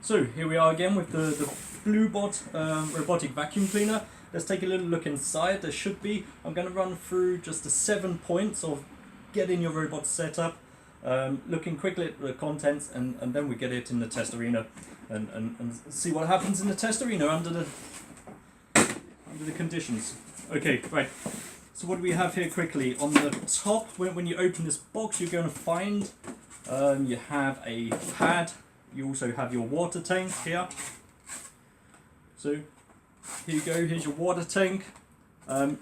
So here we are again with the bluebot robotic vacuum cleaner. Let's take a little look inside. There should be, I'm going to run through just the 7 points of getting your robot set up, looking quickly at the contents, and then we get it in the test arena and see what happens in the test arena under the conditions. Okay, right. So what do we have here quickly? On the top, when you open this box, you're going to find you have a pad. You also have your water tank here. So here you go, here's your water tank. On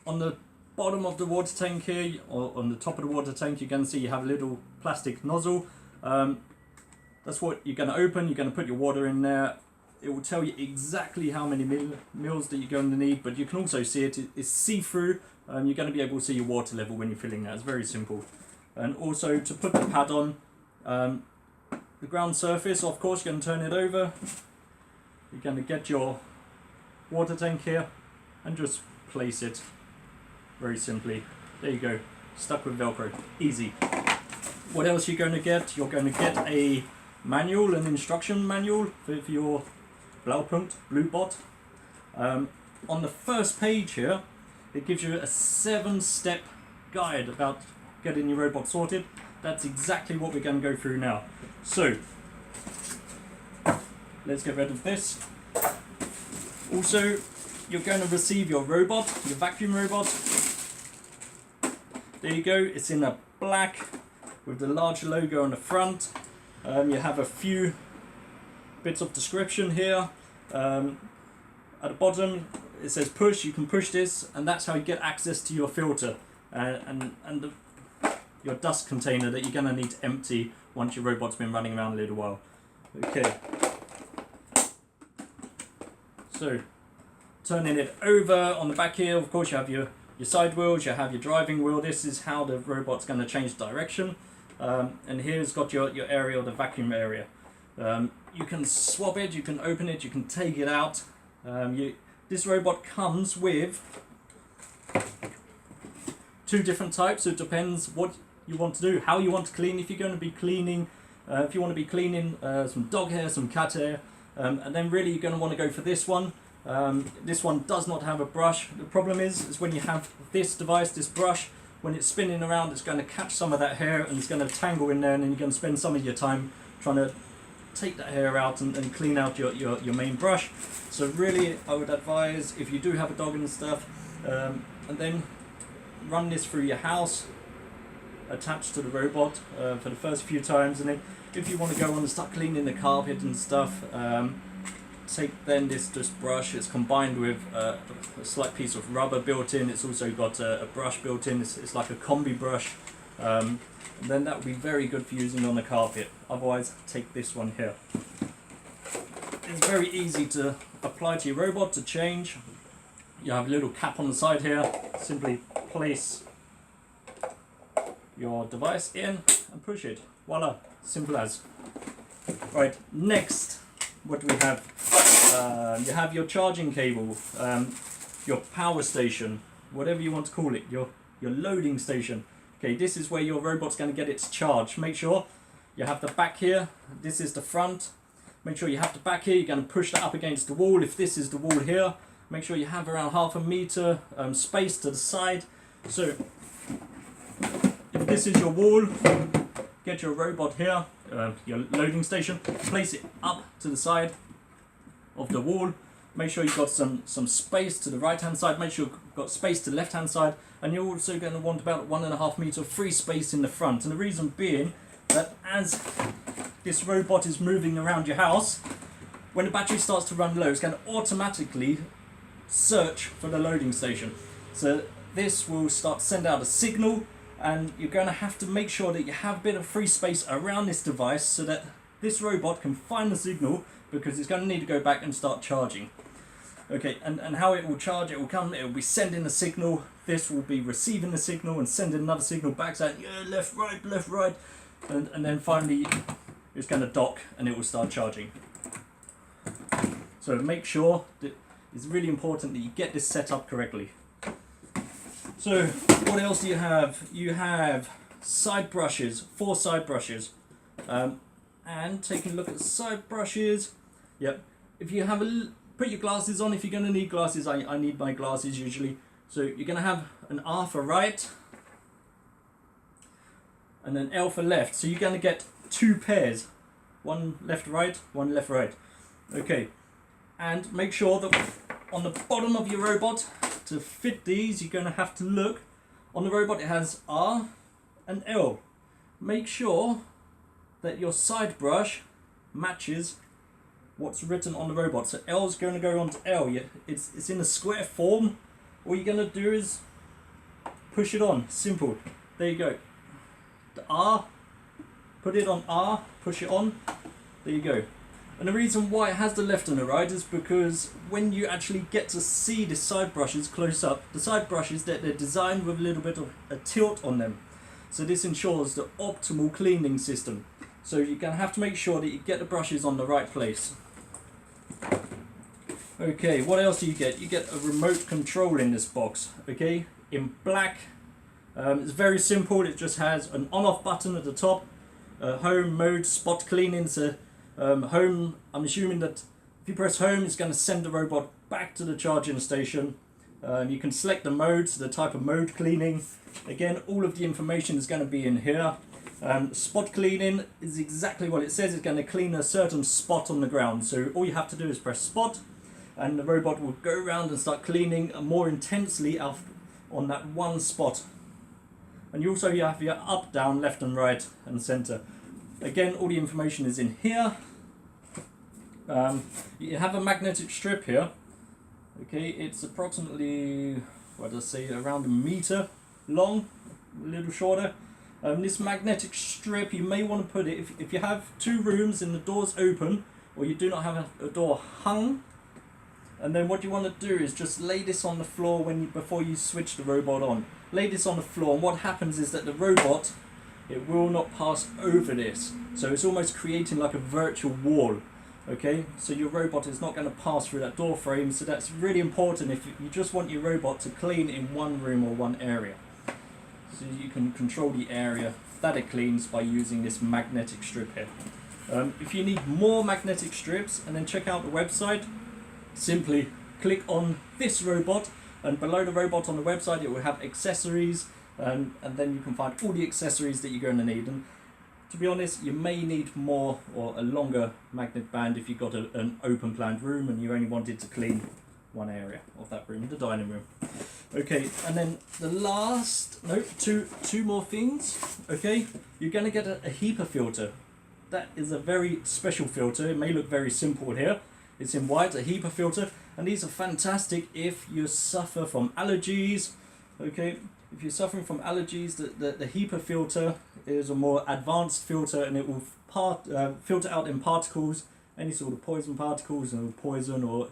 the bottom of the water tank here, or on the top of the water tank, you're going to see you have a little plastic nozzle. That's what you're going to open. You're going to put your water in there. It will tell you exactly how many mils that you're going to need, but you can also see it's see-through. You're going to be able to see your water level when you're filling that. It's very simple. And also to put the pad on, the ground surface, of course, you're going to turn it over. You're going to get your water tank here and just place it very simply. There you go, stuck with Velcro, easy. What else are you going to get? You're going to get a manual, an instruction manual for your Blaupunkt, bluebot. On the first page here, it gives you a 7-step guide about getting your robot sorted. That's exactly what we're going to go through now. So, let's get rid of this. Also, you're going to receive your robot, your vacuum robot. There you go, it's in a black with the large logo on the front. You have a few bits of description here. At the bottom it says push, you can push this, and that's how you get access to your filter and your dust container that you're going to need to empty once your robot's been running around a little while. Okay. So, turning it over on the back here, of course you have your side wheels, you have your driving wheel. This is how the robot's going to change direction. And here's got your area, the vacuum area. You can swap it, you can open it, you can take it out. This robot comes with 2 different types, so it depends what you want to do, how you want to clean. If you're going to be cleaning, if you want to be cleaning some dog hair, some cat hair, and then really you're going to want to go for this one. This one does not have a brush. The problem is when you have this device, this brush, when it's spinning around, it's going to catch some of that hair and it's going to tangle in there, and then you're going to spend some of your time trying to take that hair out and clean out your main brush. So really, I would advise, if you do have a dog and stuff, and then run this through your house, attached to the robot for the first few times, and then if you want to go on and start cleaning the carpet and stuff, take then this brush. It's combined with a slight piece of rubber built in. It's also got a brush built in. It's like a combi brush, and then that would be very good for using on the carpet. Otherwise, take this one here. It's very easy to apply to your robot to change. You have a little cap on the side here. Simply place your device in and push it. Voila, simple as. Right, next, what do we have? You have your charging cable, your power station, whatever you want to call it, your loading station. Okay, this is where your robot's going to get its charge. Make sure you have the back here. This is the front. Make sure you have the back here. You're going to push that up against the wall. If this is the wall here, make sure you have around ½ meter space to the side. So if this is your wall, get your robot here, your loading station, place it up to the side of the wall. Make sure you've got some space to the right hand side, make sure you've got space to the left hand side, and you're also going to want about 1½ meter free space in the front. And the reason being that as this robot is moving around your house, when the battery starts to run low, it's going to automatically search for the loading station. So this will start to send out a signal, and you're going to have to make sure that you have a bit of free space around this device so that this robot can find the signal, because it's going to need to go back and start charging. Okay, and how it will charge, it will be sending a signal, this will be receiving the signal and sending another signal back saying, yeah, left, right, and then finally it's going to dock and it will start charging. So make sure that it's really important that you get this set up correctly. So what else do you have? You have side brushes, 4 side brushes. And taking a look at the side brushes. Yep. If you have put your glasses on, if you're going to need glasses, I need my glasses usually. So you're going to have an R for right and an L for left. So you're going to get two pairs. One left right, one left right. Okay. And make sure that on the bottom of your robot, to fit these, you're going to have to look. On the robot it has R and L. Make sure that your side brush matches what's written on the robot. So L is going to go onto L. It's in a square form. All you're going to do is push it on. Simple. There you go. The R, put it on R, push it on. There you go. And the reason why it has the left and the right is because when you actually get to see the side brushes close up, the side brushes, they're designed with a little bit of a tilt on them. So this ensures the optimal cleaning system. So you're going to have to make sure that you get the brushes on the right place. Okay, what else do you get? You get a remote control in this box, okay, in black. It's very simple. It just has an on-off button at the top, home, mode, spot cleaning. So home, I'm assuming that if you press home, it's going to send the robot back to the charging station. You can select the modes, the type of mode cleaning. Again, all of the information is going to be in here. Spot cleaning is exactly what it says. It's going to clean a certain spot on the ground. So all you have to do is press spot, and the robot will go around and start cleaning more intensely on that one spot. And you also have your up, down, left and right and center. Again, all the information is in here. You have a magnetic strip here. Okay, it's approximately, what does it say, around a meter long, a little shorter. This magnetic strip, you may want to put it, if you have two rooms and the door's open, or you do not have a door hung, and then what you want to do is just lay this on the floor before you switch the robot on. Lay this on the floor, and what happens is that the robot, it will not pass over this. So it's almost creating like a virtual wall. Okay, so your robot is not going to pass through that door frame, so that's really important if you just want your robot to clean in one room or one area. So you can control the area that it cleans by using this magnetic strip here. If you need more magnetic strips, and then check out the website, simply click on this robot, and below the robot on the website it will have accessories, and then you can find all the accessories that you're going to need. And to be honest, you may need more or a longer magnet band if you've got an open planned room and you only wanted to clean one area of that room, the dining room. Okay, and then the last, two more things. Okay, you're going to get a HEPA filter. That is a very special filter. It may look very simple here. It's in white, a HEPA filter, and these are fantastic if you suffer from allergies. Okay, if you're suffering from allergies, the HEPA filter is a more advanced filter, and it will filter out in particles, any sort of poison particles or poison or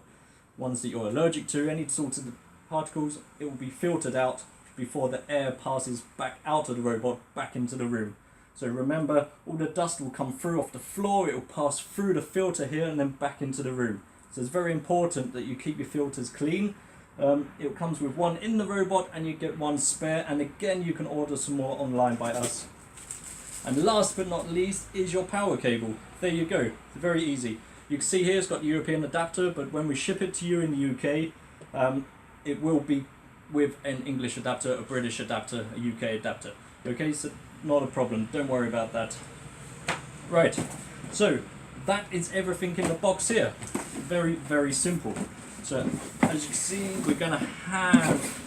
ones that you're allergic to, any sort of particles. It will be filtered out before the air passes back out of the robot back into the room. So remember, all the dust will come through off the floor, it will pass through the filter here and then back into the room. So it's very important that you keep your filters clean. It comes with one in the robot and you get one spare, and again you can order some more online by us. And last but not least is your power cable. There you go, it's very easy. You can see here it's got the European adapter, but when we ship it to you in the UK, it will be with an English adapter, a British adapter, a UK adapter. Okay, so not a problem, don't worry about that. Right, so that is everything in the box here. Very, very simple. So as you can see, we're going to have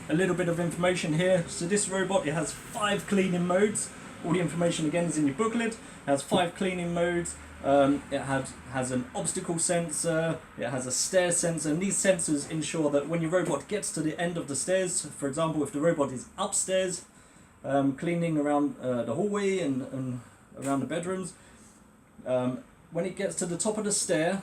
a little bit of information here. So this robot, it has 5 cleaning modes. All the information again is in your booklet. It has 5 cleaning modes. It has an obstacle sensor, it has a stair sensor, and these sensors ensure that when your robot gets to the end of the stairs, for example if the robot is upstairs cleaning around the hallway and around the bedrooms, when it gets to the top of the stair,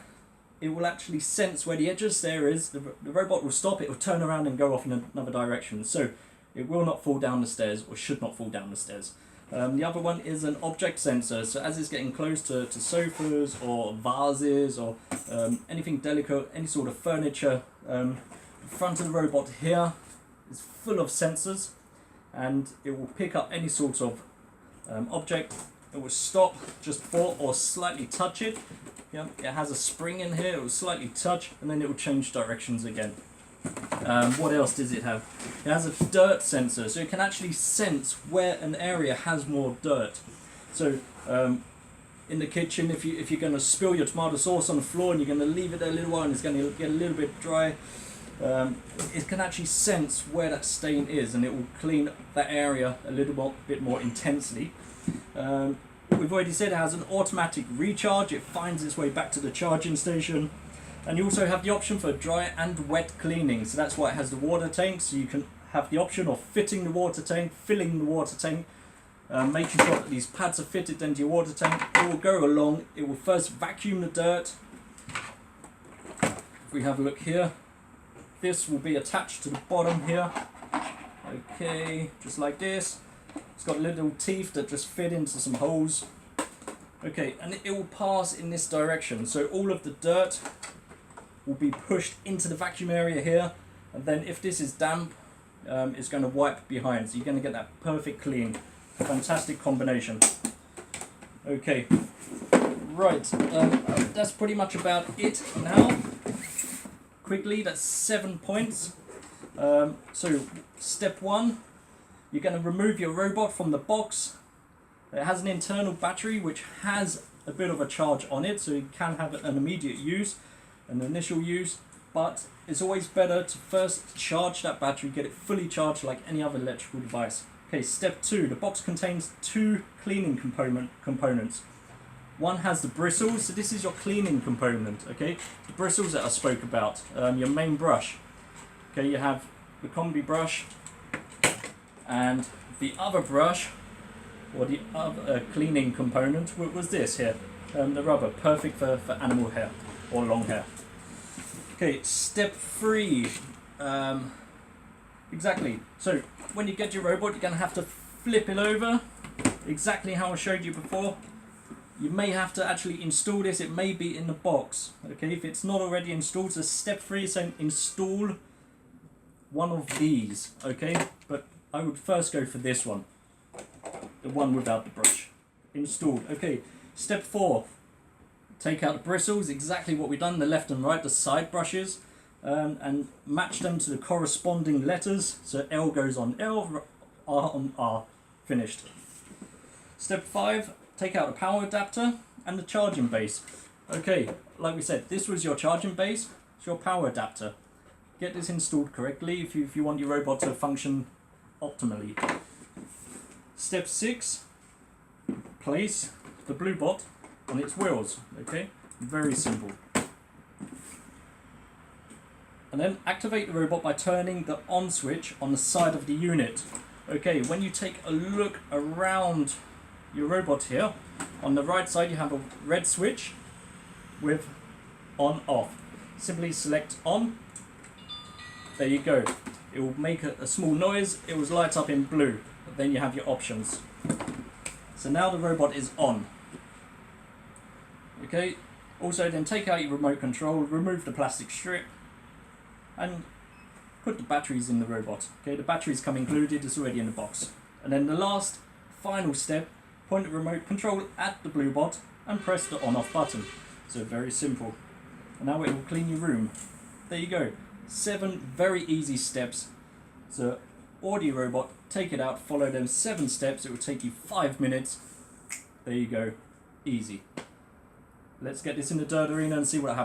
it will actually sense where the edge of the stair is. The robot will stop, it will turn around and go off in another direction, so it will not fall down the stairs, or should not fall down the stairs. The other one is an object sensor, so as it's getting close to sofas or vases or anything delicate, any sort of furniture, the front of the robot here is full of sensors, and it will pick up any sort of object it will stop just before or slightly touch it. Yeah, it has a spring in here, it will slightly touch and then it will change directions again. What else does it have? It has a dirt sensor, so it can actually sense where an area has more dirt. So in the kitchen, if you're going to spill your tomato sauce on the floor and you're going to leave it there a little while and it's going to get a little bit dry, it can actually sense where that stain is and it will clean that area a little bit more intensely. We've already said it has an automatic recharge. It finds its way back to the charging station, and you also have the option for dry and wet cleaning. So that's why it has the water tank, so you can have the option of fitting the water tank, filling the water tank, making sure that these pads are fitted into your water tank. It will go along, it will first vacuum the dirt. If we have a look here, this will be attached to the bottom here. Okay, just like this. It's got little teeth that just fit into some holes. Okay, and it will pass in this direction. So all of the dirt will be pushed into the vacuum area here. And then if this is damp, it's going to wipe behind. So you're going to get that perfect clean. Fantastic combination. Okay, right. That's pretty much about it now. Quickly, that's 7 points. So step 1. You're going to remove your robot from the box. It has an internal battery which has a bit of a charge on it, so you can have an immediate use, an initial use, but it's always better to first charge that battery, get it fully charged like any other electrical device. Okay, step 2. The box contains 2 cleaning components. One has the bristles, so this is your cleaning component, okay? The bristles that I spoke about, your main brush. Okay, you have the combi brush, and the other brush, or the other cleaning component, was this here, the rubber, perfect for animal hair or long hair. Okay, step 3, exactly. So when you get your robot, you're going to have to flip it over, exactly how I showed you before. You may have to actually install this, it may be in the box. Okay, if it's not already installed, so step 3 is saying install one of these, okay? But I would first go for this one, the one without the brush. Installed. Okay, step 4, take out the bristles, exactly what we've done, the left and right, the side brushes, and match them to the corresponding letters. So L goes on L, R on R, finished. Step 5, take out the power adapter and the charging base. Okay, like we said, this was your charging base, it's your power adapter. Get this installed correctly if you want your robot to function optimally. Step 6, place the bluebot on its wheels. Okay, very simple. And then activate the robot by turning the on switch on the side of the unit. Okay, when you take a look around your robot here, on the right side you have a red switch with on off. Simply select on. There you go. It will make a small noise, it will light up in blue. Then you have your options. So now the robot is on. Okay, also then take out your remote control, remove the plastic strip, and put the batteries in the robot. Okay, the batteries come included, it's already in the box. And then the last, final step, point the remote control at the bluebot and press the on-off button. So very simple. And now it will clean your room. There you go. 7 very easy steps. So order your robot, take it out, follow them 7 steps. It will take you 5 minutes. There you go. Easy. Let's get this in the dirt arena and see what happens.